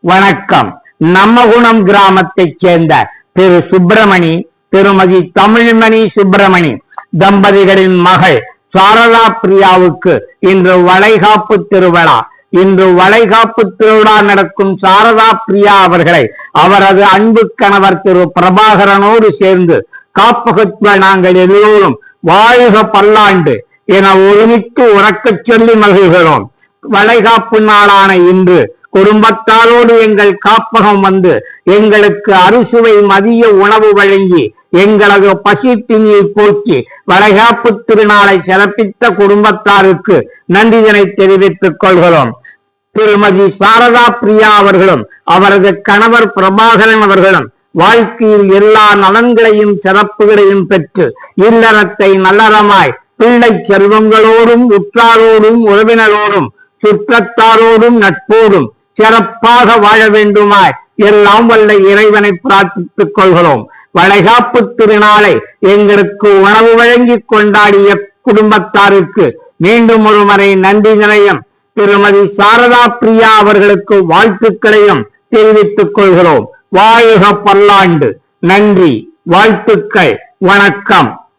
வணக்கம். நம்மகுணம் கிராமத்தைச் சேர்ந்த திரு சுப்பிரமணி, திருமதி தமிழ்மணி சுப்பிரமணி தம்பதிகளின் மகள் சாரதா பிரியாவுக்கு இன்று வளைகாப்பு திருவிழா. இன்று வளைகாப்பு திருவிழா நடக்கும் சாரதா பிரியா அவர்களை அவரது அன்பு கணவர் திரு பிரபாகரனோடு சேர்ந்து காப்பகத்தில் நாங்கள் எல்லோரும் வாழ்க பல்லாண்டு என ஒருமித்து உறக்கச் சொல்லி மகிழ்கிறோம். வளைகாப்பு நாளான இன்று குடும்பத்தாரோடு எங்கள் காப்பகம் வந்து எங்களுக்கு அறுசுவை மதிய உணவு வழங்கி எங்களது பசித்தினியை போக்கி வளைகாப்பு திருநாளை சிறப்பித்த குடும்பத்தாருக்கு நன்றிதனை தெரிவித்துக் கொள்கிறோம். திருமதி சாரதா பிரியா அவர்களும் அவரது கணவர் பிரபாகரன் அவர்களும் வாழ்க்கையில் எல்லா நலன்களையும் சிறப்புகளையும் பெற்று இல்லறத்தை நல்லறமாய் பிள்ளை செல்வங்களோடும் உற்றாரோடும் உறவினரோடும் சுற்றத்தாரோடும் நட்போடும் சிறப்பாக வாழ வேண்டுமாய் எல்லாம் வல்ல இறைவனை பிரார்த்தித்துக் கொள்கிறோம். வளைகாப்பு திருநாளை எங்களுக்கு உணவு வழங்கி கொண்டாடிய குடும்பத்தாருக்கு மீண்டும் ஒருமுறை நன்றி நிலையம் திருமதி சாரதா பிரியா அவர்களுக்கு வாழ்த்துக்களையும் தெரிவித்துக் கொள்கிறோம். வாழ்க பல்லாண்டு. நன்றி, வாழ்த்துக்கள், வணக்கம்.